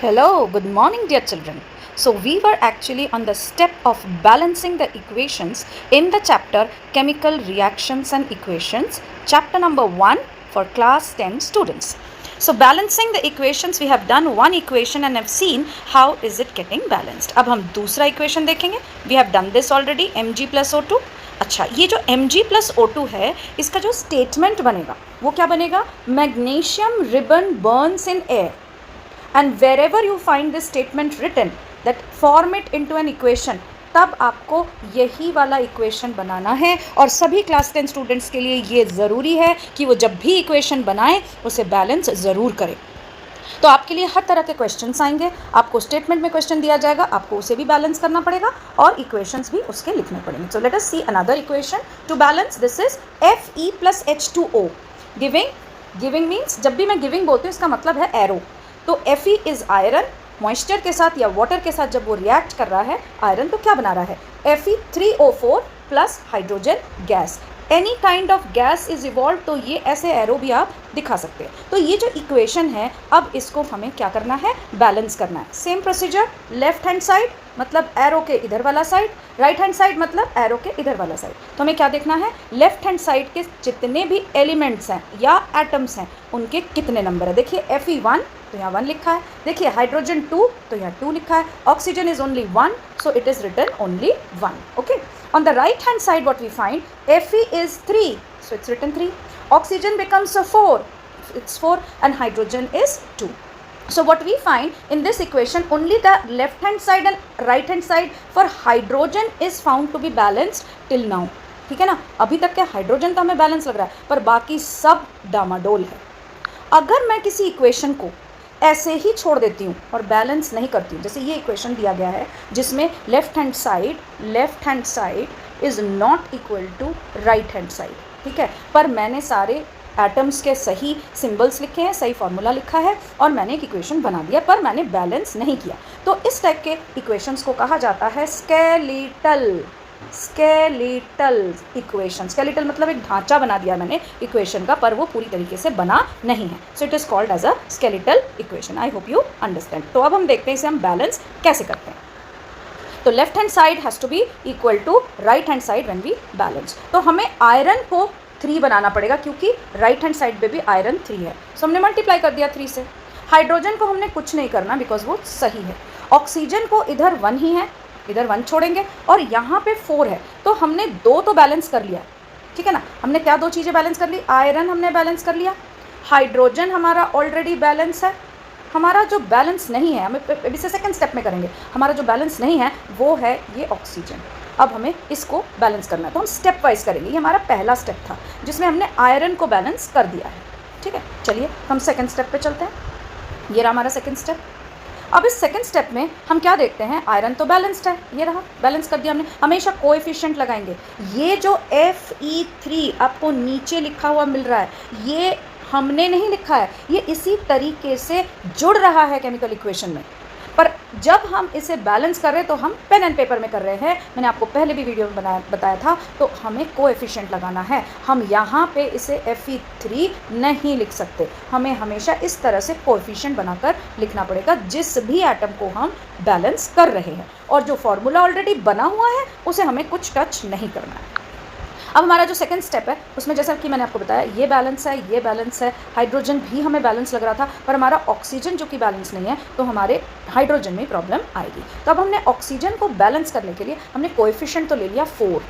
Hello, good morning, dear children. So, we were actually on the step of balancing the equations in the chapter Chemical Reactions and Equations, chapter number 1 for class 10 students. So, balancing the equations, we have done one equation and have seen how is it getting balanced. अब हम दूसरा equation देखेंगे. We have done this already, Mg plus O2. अच्छा, ये जो Mg plus O2 है, इसका जो स्टेटमेंट बनेगा वो क्या बनेगा? Magnesium ribbon Burns in air. And wherever you find this statement written, that form it into an equation, तब आपको यही वाला इक्वेशन बनाना है. और सभी क्लास 10 स्टूडेंट्स के लिए ये ज़रूरी है कि वो जब भी इक्वेशन बनाएं उसे बैलेंस ज़रूर करें. तो आपके लिए हर तरह के क्वेश्चंस आएंगे. आपको स्टेटमेंट में क्वेश्चन दिया जाएगा, आपको उसे भी बैलेंस करना पड़ेगा और इक्वेशंस भी उसके लिखने पड़ेंगे. So let us see another equation two balance. This is Fe plus H2O. Giving means जब भी मैं गिविंग बोलती हूँ इसका मतलब है एरो. तो Fe इज़ आयरन. मॉइस्चर के साथ या वाटर के साथ जब वो रिएक्ट कर रहा है आयरन, तो क्या बना रहा है? Fe3O4 plus hydrogen gas. Any kind of gas is evolve. तो ये ऐसे एरो भी आप दिखा सकते हैं. तो ये जो इक्वेशन है, अब इसको हमें क्या करना है? बैलेंस करना है. Same procedure. Left hand side मतलब एरो के इधर वाला साइड, राइट हैंड साइड मतलब एरो के इधर वाला साइड. तो हमें क्या देखना है? लेफ्ट हैंड साइड के जितने भी एलिमेंट्स हैं या एटम्स हैं उनके कितने नंबर है. देखिए Fe1 तो यहाँ 1 लिखा है. देखिए हाइड्रोजन 2 तो यहाँ 2 लिखा है. Oxygen is only 1, so it is written only 1. Okay. On the right hand side what we find, Fe is 3, so it's written 3. Oxygen becomes a 4, it's 4, and hydrogen is 2. So what we find in this equation, only the left hand side and right hand side for hydrogen is found to be balanced till now. ठीक है ना? अभी तक के hydrogen तो हमें balance लग रहा है, पर बाकी सब डामाडोल है. अगर मैं किसी इक्वेशन को ऐसे ही छोड़ देती हूँ और बैलेंस नहीं करती हूँ, जैसे ये इक्वेशन दिया गया है जिसमें left hand side is not equal to right hand side. ठीक है, पर मैंने सारे एटम्स के सही सिंबल्स लिखे हैं, सही फार्मूला लिखा है और मैंने एक इक्वेशन बना दिया, पर मैंने बैलेंस नहीं किया. तो इस टाइप के इक्वेशंस को कहा जाता है स्केलेटल इक्वेशन. स्केलेटल मतलब एक ढांचा बना दिया मैंने इक्वेशन का, पर वो पूरी तरीके से बना नहीं है. So it is called as a skeletal equation. I hope you understand. तो अब हम देखते हैं इसे हम बैलेंस कैसे करते हैं. तो left hand side has to be equal to right hand side when we balance. तो हमें आयरन को 3 बनाना पड़ेगा क्योंकि राइट हैंड साइड पे भी आयरन 3 है. सो हमने मल्टीप्लाई कर दिया 3 से. हाइड्रोजन को हमने कुछ नहीं करना बिकॉज वो सही है. ऑक्सीजन को इधर 1 ही है, इधर 1 छोड़ेंगे और यहाँ पे 4 है. तो हमने 2 तो बैलेंस कर लिया. ठीक है ना? हमने क्या 2 चीज़ें बैलेंस कर ली? आयरन हमने बैलेंस कर लिया, हाइड्रोजन हमारा ऑलरेडी बैलेंस है. हमारा जो बैलेंस नहीं है, हमें अभी से सेकंड स्टेप में करेंगे, हमारा जो बैलेंस नहीं है वो है ये ऑक्सीजन. अब हमें इसको बैलेंस करना है, तो हम स्टेप वाइज करेंगे. ये हमारा पहला स्टेप था जिसमें हमने आयरन को बैलेंस कर दिया है. ठीक है, चलिए हम सेकेंड स्टेप पे चलते हैं. ये रहा हमारा सेकेंड स्टेप. अब इस सेकंड स्टेप में हम क्या देखते हैं? आयरन तो बैलेंस्ड है, ये रहा, बैलेंस कर दिया हमने. हमेशा कोएफिशिएंट लगाएंगे. ये जो Fe3 आपको नीचे लिखा हुआ मिल रहा है, ये हमने नहीं लिखा है, ये इसी तरीके से जुड़ रहा है केमिकल इक्वेशन में. पर जब हम इसे बैलेंस कर रहे हैं तो हम पेन एंड पेपर में कर रहे हैं. मैंने आपको पहले भी वीडियो में बताया था. तो हमें कोएफिशिएंट लगाना है. हम यहाँ पे इसे Fe3 नहीं लिख सकते. हमें हमेशा इस तरह से कोएफिशिएंट बनाकर लिखना पड़ेगा जिस भी एटम को हम बैलेंस कर रहे हैं. और जो फॉर्मूला ऑलरेडी बना हुआ है उसे हमें कुछ टच नहीं करना है. अब हमारा जो सेकंड स्टेप है उसमें जैसा कि मैंने आपको बताया, ये बैलेंस है, ये बैलेंस है. हाइड्रोजन भी हमें बैलेंस लग रहा था, पर हमारा ऑक्सीजन जो कि बैलेंस नहीं है, तो हमारे हाइड्रोजन में प्रॉब्लम आएगी. तो अब हमने ऑक्सीजन को बैलेंस करने के लिए हमने कोएफिशिएंट तो ले लिया 4.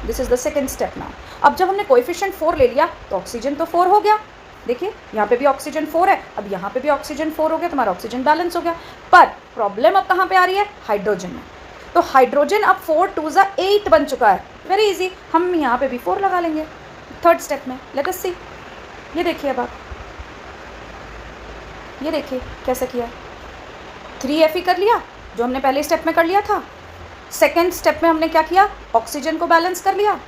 This is the second step now. अब जब हमने कोएफिशिएंट 4 ले लिया तो ऑक्सीजन तो 4 हो गया. देखिए यहाँ पे भी ऑक्सीजन 4 है, अब यहाँ पे भी ऑक्सीजन 4 हो गया, तो हमारा ऑक्सीजन बैलेंस हो गया. पर प्रॉब्लम अब कहाँ पे आ रही है? हाइड्रोजन में. तो हाइड्रोजन अब 4 2 8 बन चुका है. वेरी इजी, हम यहाँ पे भी 4 लगा लेंगे थर्ड स्टेप में. लेट अस सी. ये देखिए, अब आप ये देखिए कैसे किया. 3Fe कर लिया जो हमने पहले स्टेप में कर लिया था. सेकेंड स्टेप में हमने क्या किया? ऑक्सीजन को बैलेंस कर लिया.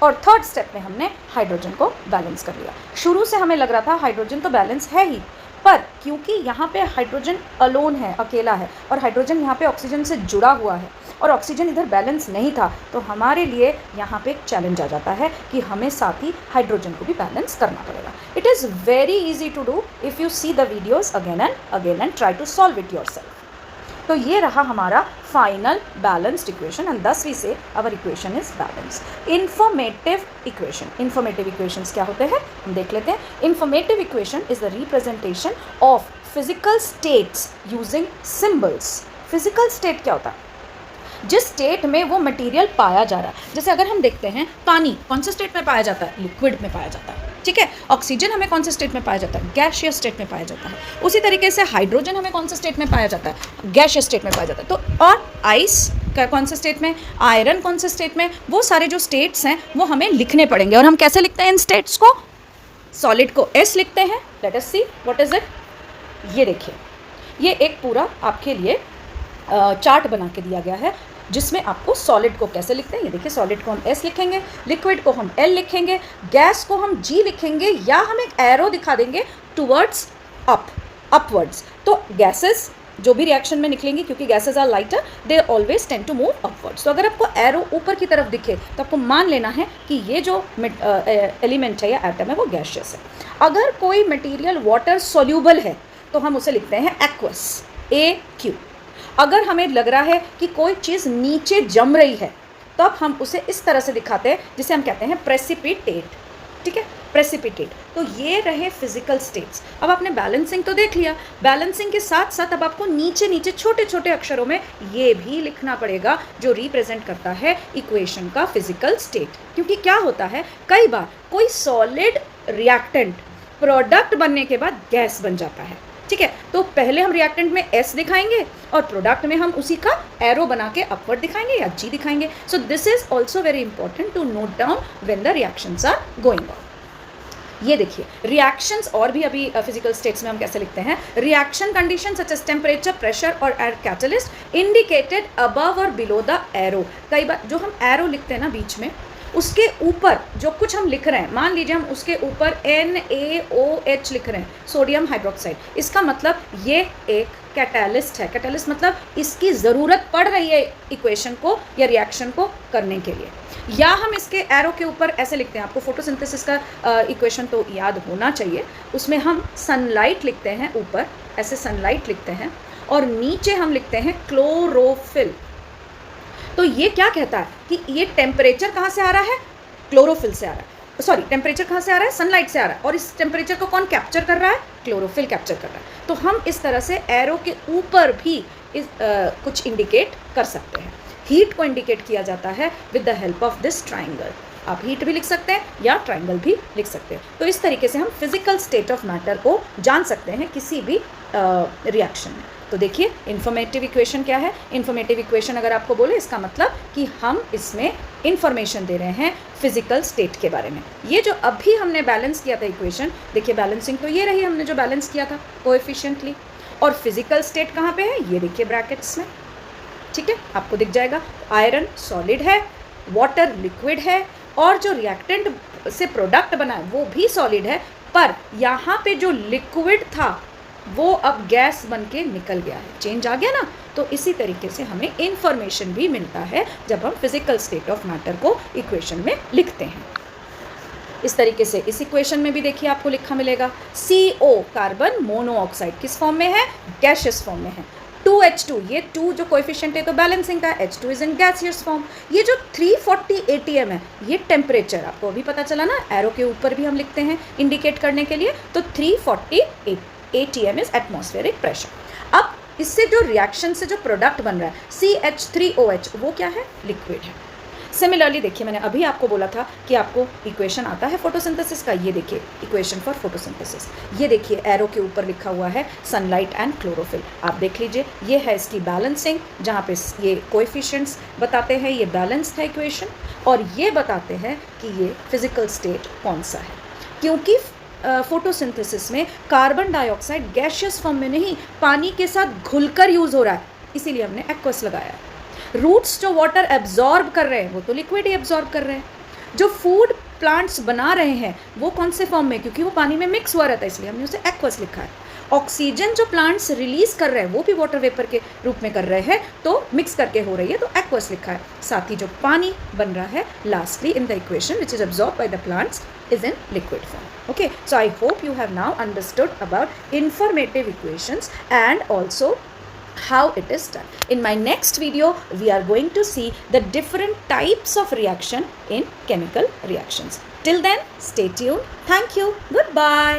और थर्ड स्टेप में हमने हाइड्रोजन को बैलेंस कर लिया. शुरू से हमें लग रहा था हाइड्रोजन तो बैलेंस है ही, पर क्योंकि यहाँ पे हाइड्रोजन अलोन है, अकेला है, और हाइड्रोजन यहाँ पे ऑक्सीजन से जुड़ा हुआ है, और ऑक्सीजन इधर बैलेंस नहीं था, तो हमारे लिए यहाँ पे एक चैलेंज आ जाता है कि हमें साथ ही हाइड्रोजन को भी बैलेंस करना पड़ेगा. It is very easy to do if you see the videos again and try to solve it yourself. तो ये रहा हमारा final balanced equation and thus we see our equation is balanced. Informative equations क्या होते हैं हम देख लेते हैं. Informative equation is the representation of physical states using symbols. Physical state क्या होता है? जिस स्टेट में वो मटेरियल पाया जा रहा है. जैसे अगर हम देखते हैं पानी कौन से स्टेट में पाया जाता है? लिक्विड में पाया जाता है. ठीक है. ऑक्सीजन हमें कौन से स्टेट में पाया जाता है? गैसियस स्टेट में पाया जाता है. उसी तरीके से हाइड्रोजन हमें कौन से स्टेट में पाया जाता है? गैसियस स्टेट में पाया जाता है. तो और आइस का कौन से स्टेट में, आयरन कौन से स्टेट में, वो सारे जो स्टेट्स हैं वो हमें लिखने पड़ेंगे. और हम कैसे लिखते हैं इन स्टेट्स को? सॉलिड को एस लिखते हैं. Let us see what is it. ये देखिए, ये एक पूरा आपके लिए चार्ट बना के दिया गया है जिसमें आपको सॉलिड को कैसे लिखते हैं. ये देखिए, सॉलिड को हम एस लिखेंगे, लिक्विड को हम एल लिखेंगे, गैस को हम जी लिखेंगे, या हम एक एरो दिखा देंगे टुवर्ड्स अपवर्ड्स. तो गैसेस जो भी रिएक्शन में निकलेंगी, क्योंकि gases are lighter, they always tend to move upwards. तो अगर आपको एरो ऊपर की तरफ दिखे तो आपको मान लेना है कि ये जो एलिमेंट है या एटम है वो गैसियस है. अगर कोई मटेरियल वाटर सोल्यूबल है तो हम उसे लिखते हैं एक्वस, AQ. अगर हमें लग रहा है कि कोई चीज़ नीचे जम रही है तो अब हम उसे इस तरह से दिखाते हैं जिसे हम कहते हैं प्रेसिपिटेट. ठीक है, प्रेसिपिटेट. तो ये रहे फिजिकल स्टेट्स. अब आपने बैलेंसिंग तो देख लिया. बैलेंसिंग के साथ साथ अब आपको नीचे नीचे छोटे छोटे अक्षरों में ये भी लिखना पड़ेगा जो रिप्रेजेंट करता है इक्वेशन का फिजिकल स्टेट. क्योंकि क्या होता है, कई बार कोई सॉलिड रिएक्टेंट प्रोडक्ट बनने के बाद गैस बन जाता है. ठीक है, तो पहले हम रिएक्टेंट में एस दिखाएंगे और प्रोडक्ट में हम उसी का एरो बना के अपवर्ड दिखाएंगे या जी दिखाएंगे. So this is also very important to note down when the reactions are going on. ये देखिए, रिएक्शंस और भी अभी फिजिकल स्टेट्स में हम कैसे लिखते हैं. Reaction condition such as temperature, pressure और एयर कैटलिस्ट इंडिकेटेड अबव और बिलो द एरो. कई बार जो हम एरो लिखते हैं ना बीच में, उसके ऊपर जो कुछ हम लिख रहे हैं, मान लीजिए हम उसके ऊपर NaOH लिख रहे हैं, सोडियम हाइड्रोक्साइड. इसका मतलब ये एक कैटालिस्ट है. कैटालिस्ट मतलब इसकी ज़रूरत पड़ रही है इक्वेशन को या रिएक्शन को करने के लिए. या हम इसके एरो के ऊपर ऐसे लिखते हैं, आपको फोटोसिंथेसिस का इक्वेशन तो याद होना चाहिए. उसमें हम सनलाइट लिखते हैं, ऊपर ऐसे सनलाइट लिखते हैं और नीचे हम लिखते हैं क्लोरोफिल. तो ये क्या कहता है कि ये टेम्परेचर कहाँ से आ रहा है? क्लोरोफिल से आ रहा है. सॉरी, टेम्परेचर कहाँ से आ रहा है? सनलाइट से आ रहा है. और इस टेम्परेचर को कौन कैप्चर कर रहा है? क्लोरोफिल कैप्चर कर रहा है. तो हम इस तरह से एरो के ऊपर भी कुछ इंडिकेट कर सकते हैं. हीट को इंडिकेट किया जाता है with the help of this triangle. आप हीट भी लिख सकते हैं या ट्राइंगल भी लिख सकते हैं. तो इस तरीके से हम फिजिकल स्टेट ऑफ मैटर को जान सकते हैं किसी भी रिएक्शन में. तो देखिए, इन्फॉर्मेटिव इक्वेशन क्या है. इन्फॉर्मेटिव इक्वेशन अगर आपको बोले, इसका मतलब कि हम इसमें इंफॉर्मेशन दे रहे हैं फिजिकल स्टेट के बारे में. ये जो अभी हमने बैलेंस किया था इक्वेशन, देखिए बैलेंसिंग तो ये रही हमने जो बैलेंस किया था कोएफिशिएंटली. और फिजिकल स्टेट कहाँ पे है? ये देखिए ब्रैकेट्स में. ठीक है, आपको दिख जाएगा. आयरन सॉलिड है, वाटर लिक्विड है, और जो रिएक्टेंट से प्रोडक्ट बना है वो भी सॉलिड है. पर यहाँ पे जो लिक्विड था वो अब गैस बन के निकल गया है. चेंज आ गया ना. तो इसी तरीके से हमें इंफॉर्मेशन भी मिलता है जब हम फिजिकल स्टेट ऑफ मैटर को इक्वेशन में लिखते हैं. इस तरीके से इस इक्वेशन में भी देखिए आपको लिखा मिलेगा CO, कार्बन मोनोऑक्साइड, किस फॉर्म में है? गैसियस फॉर्म में है. 2H2, ये 2 जो कोएफिशिएंट है तो बैलेंसिंग का. H2 is in gaseous form. ये जो 340 ATM है, ये टेम्परेचर आपको अभी पता चला ना, एरो के ऊपर भी हम लिखते हैं इंडिकेट करने के लिए. तो 340 ATM इज एटमॉस्फेरिक प्रेशर. अब इससे जो रिएक्शन से जो प्रोडक्ट बन रहा है CH3OH, वो क्या है? लिक्विड है. सिमिलरली देखिए, मैंने अभी आपको बोला था कि आपको इक्वेशन आता है फोटोसिंथेसिस का. ये देखिए इक्वेशन फॉर फोटोसिंथेसिस. ये देखिए एरो के ऊपर लिखा हुआ है सनलाइट एंड क्लोरोफिल. आप देख लीजिए, ये है इसकी बैलेंसिंग, जहाँ पे ये कोएफिशिएंट्स बताते हैं ये बैलेंस्ड है इक्वेशन, और ये बताते हैं कि ये फिजिकल स्टेट कौन सा है. क्योंकि फोटोसिंथेसिस में कार्बन डाइऑक्साइड गैसियस फॉर्म में नहीं, पानी के साथ घुलकर यूज़ हो रहा है, इसीलिए हमने एक्वस लगाया है. रूट्स जो वाटर एब्जॉर्ब कर रहे हैं वो तो लिक्विड ही एब्जॉर्ब कर रहे हैं. जो फूड प्लांट्स बना रहे हैं वो कौन से फॉर्म में? क्योंकि वो पानी में मिक्स हुआ रहता है, इसलिए हमने उसे एक्वस लिखा है. ऑक्सीजन जो प्लांट्स रिलीज कर रहे हैं वो भी वाटर वेपर के रूप में कर रहे हैं, तो मिक्स करके हो रही है, तो एक्वस लिखा है। साथ ही जो पानी बन रहा है lastly in the equation which is absorb by the plants is in liquid form. Okay, so I hope you have now understood about informative equations and also how it is done. In my next video, we are going to see the different types of reaction in chemical reactions. Till then, stay tuned. Thank you. Goodbye.